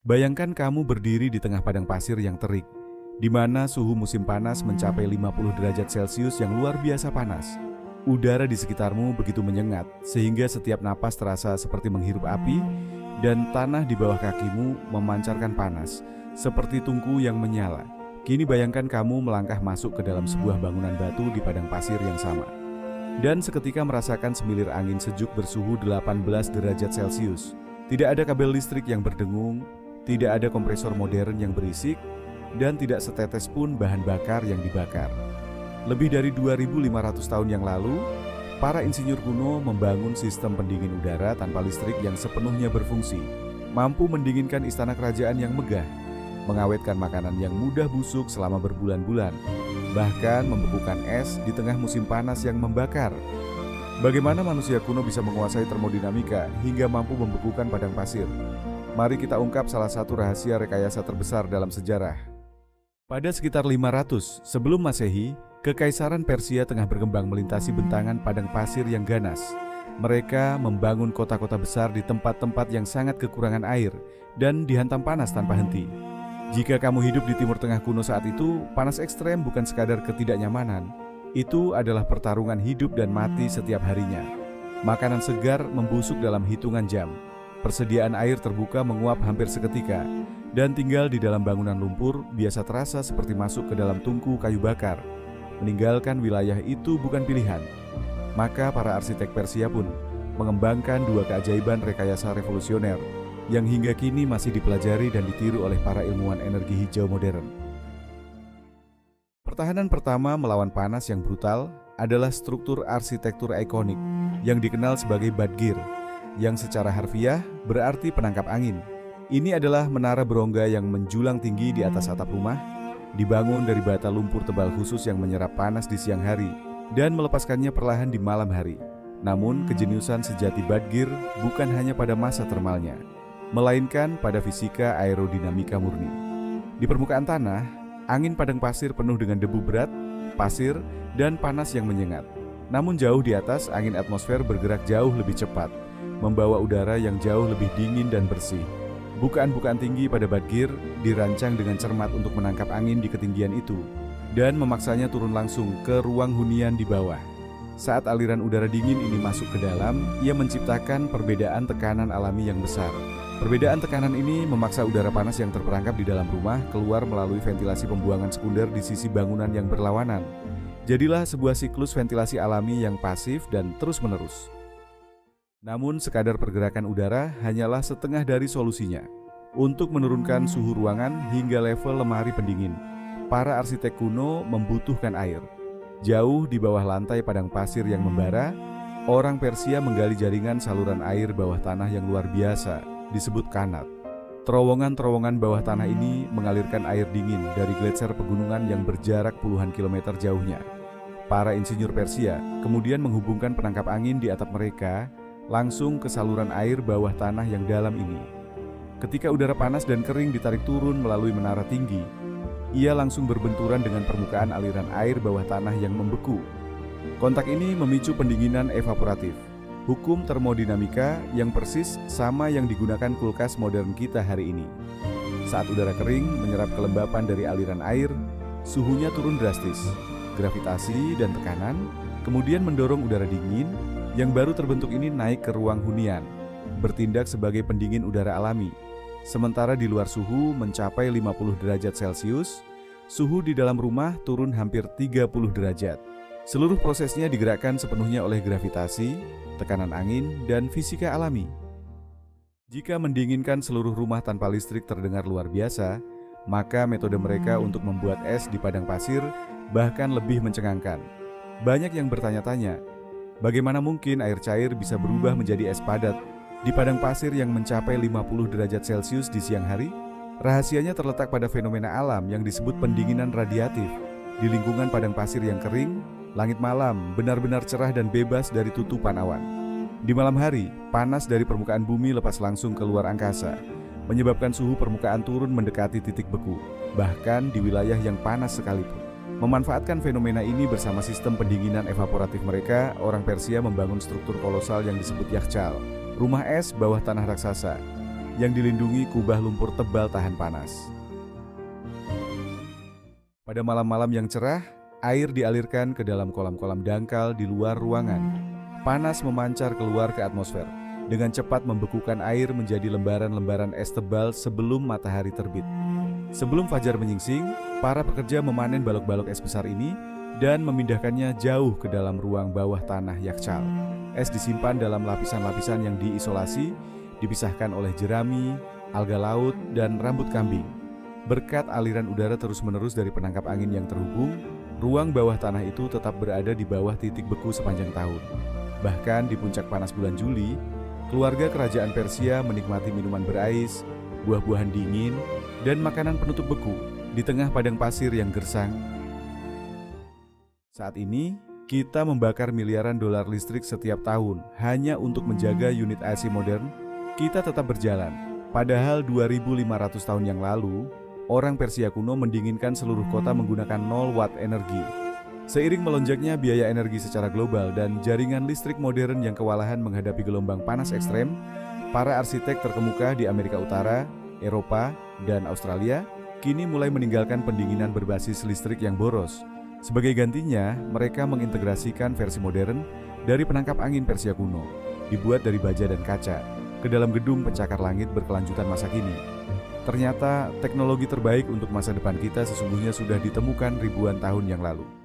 Bayangkan kamu berdiri di tengah padang pasir yang terik, di mana suhu musim panas mencapai 50 derajat Celcius yang luar biasa panas. Udara di sekitarmu begitu menyengat, sehingga setiap napas terasa seperti menghirup api, dan tanah di bawah kakimu memancarkan panas, seperti tungku yang menyala. Kini bayangkan kamu melangkah masuk ke dalam sebuah bangunan batu di padang pasir yang sama. Dan seketika merasakan semilir angin sejuk bersuhu 18 derajat Celcius. Tidak ada kabel listrik yang berdengung, tidak ada kompresor modern yang berisik, dan tidak setetes pun bahan bakar yang dibakar. Lebih dari 2.500 tahun yang lalu, para insinyur kuno membangun sistem pendingin udara tanpa listrik yang sepenuhnya berfungsi, mampu mendinginkan istana kerajaan yang megah, mengawetkan makanan yang mudah busuk selama berbulan-bulan, bahkan membekukan es di tengah musim panas yang membakar. Bagaimana manusia kuno bisa menguasai termodinamika hingga mampu membekukan padang pasir? Mari kita ungkap salah satu rahasia rekayasa terbesar dalam sejarah. Pada sekitar 500 sebelum Masehi, Kekaisaran Persia tengah berkembang melintasi bentangan padang pasir yang ganas. Mereka membangun kota-kota besar di tempat-tempat yang sangat kekurangan air dan dihantam panas tanpa henti. Jika kamu hidup di Timur Tengah kuno saat itu, panas ekstrem bukan sekadar ketidaknyamanan. Itu adalah pertarungan hidup dan mati setiap harinya. Makanan segar membusuk dalam hitungan jam. Persediaan air terbuka menguap hampir seketika, dan tinggal di dalam bangunan lumpur biasa terasa seperti masuk ke dalam tungku kayu bakar. Meninggalkan wilayah itu bukan pilihan. Maka para arsitek Persia pun mengembangkan dua keajaiban rekayasa revolusioner yang hingga kini masih dipelajari dan ditiru oleh para ilmuwan energi hijau modern. Pertahanan pertama melawan panas yang brutal adalah struktur arsitektur ikonik yang dikenal sebagai Badgir, yang secara harfiah berarti penangkap angin. Ini adalah menara berongga yang menjulang tinggi di atas atap rumah, dibangun dari bata lumpur tebal khusus yang menyerap panas di siang hari dan melepaskannya perlahan di malam hari. Namun kejeniusan sejati Badgir bukan hanya pada masa termalnya, melainkan pada fisika aerodinamika murni. Di permukaan tanah, angin padang pasir penuh dengan debu berat, pasir, dan panas yang menyengat. Namun jauh di atas, angin atmosfer bergerak jauh lebih cepat, membawa udara yang jauh lebih dingin dan bersih. Bukaan-bukaan tinggi pada Badgir dirancang dengan cermat untuk menangkap angin di ketinggian itu dan memaksanya turun langsung ke ruang hunian di bawah. Saat aliran udara dingin ini masuk ke dalam, ia menciptakan perbedaan tekanan alami yang besar. Perbedaan tekanan ini memaksa udara panas yang terperangkap di dalam rumah keluar melalui ventilasi pembuangan sekunder di sisi bangunan yang berlawanan. Jadilah sebuah siklus ventilasi alami yang pasif dan terus-menerus. Namun sekadar pergerakan udara hanyalah setengah dari solusinya. Untuk menurunkan suhu ruangan hingga level lemari pendingin, para arsitek kuno membutuhkan air. Jauh di bawah lantai padang pasir yang membara, orang Persia menggali jaringan saluran air bawah tanah yang luar biasa, disebut kanat. Terowongan-terowongan bawah tanah ini mengalirkan air dingin dari gletser pegunungan yang berjarak puluhan kilometer jauhnya. Para insinyur Persia kemudian menghubungkan penangkap angin di atap mereka langsung ke saluran air bawah tanah yang dalam ini. Ketika udara panas dan kering ditarik turun melalui menara tinggi, ia langsung berbenturan dengan permukaan aliran air bawah tanah yang membeku. Kontak ini memicu pendinginan evaporatif, hukum termodinamika yang persis sama yang digunakan kulkas modern kita hari ini. Saat udara kering menyerap kelembapan dari aliran air, suhunya turun drastis. Gravitasi dan tekanan kemudian mendorong udara dingin yang baru terbentuk ini naik ke ruang hunian, bertindak sebagai pendingin udara alami. Sementara di luar suhu mencapai 50 derajat Celcius, suhu di dalam rumah turun hampir 30 derajat. Seluruh prosesnya digerakkan sepenuhnya oleh gravitasi, tekanan angin, dan fisika alami. Jika mendinginkan seluruh rumah tanpa listrik terdengar luar biasa, maka metode mereka untuk membuat es di padang pasir bahkan lebih mencengangkan. Banyak yang bertanya-tanya, bagaimana mungkin air cair bisa berubah menjadi es padat di padang pasir yang mencapai 50 derajat Celcius di siang hari? Rahasianya terletak pada fenomena alam yang disebut pendinginan radiatif. Di lingkungan padang pasir yang kering, langit malam benar-benar cerah dan bebas dari tutupan awan. Di malam hari, panas dari permukaan bumi lepas langsung ke luar angkasa, menyebabkan suhu permukaan turun mendekati titik beku, bahkan di wilayah yang panas sekalipun. Memanfaatkan fenomena ini bersama sistem pendinginan evaporatif mereka, orang Persia membangun struktur kolosal yang disebut yakhchal, rumah es bawah tanah raksasa. yang dilindungi kubah lumpur tebal tahan panas. Pada malam-malam yang cerah, air dialirkan ke dalam kolam-kolam dangkal di luar ruangan. Panas memancar keluar ke atmosfer, dengan cepat membekukan air menjadi lembaran-lembaran es tebal sebelum matahari terbit. Sebelum fajar menyingsing, para pekerja memanen balok-balok es besar ini dan memindahkannya jauh ke dalam ruang bawah tanah Yakshal. Es disimpan dalam lapisan-lapisan yang diisolasi, dipisahkan oleh jerami, alga laut, dan rambut kambing. Berkat aliran udara terus-menerus dari penangkap angin yang terhubung, ruang bawah tanah itu tetap berada di bawah titik beku sepanjang tahun. Bahkan di puncak panas bulan Juli, keluarga kerajaan Persia menikmati minuman berais, buah-buahan dingin, dan makanan penutup beku di tengah padang pasir yang gersang. Saat ini, kita membakar miliaran dolar listrik setiap tahun hanya untuk menjaga unit AC modern. Kita tetap berjalan, padahal 2500 tahun yang lalu, orang Persia kuno mendinginkan seluruh kota menggunakan 0 watt energi. Seiring melonjaknya biaya energi secara global dan jaringan listrik modern yang kewalahan menghadapi gelombang panas ekstrem, para arsitek terkemuka di Amerika Utara, Eropa, dan Australia kini mulai meninggalkan pendinginan berbasis listrik yang boros. Sebagai gantinya, mereka mengintegrasikan versi modern dari penangkap angin Persia kuno, dibuat dari baja dan kaca, ke dalam gedung pencakar langit berkelanjutan masa kini. Ternyata teknologi terbaik untuk masa depan kita sesungguhnya sudah ditemukan ribuan tahun yang lalu.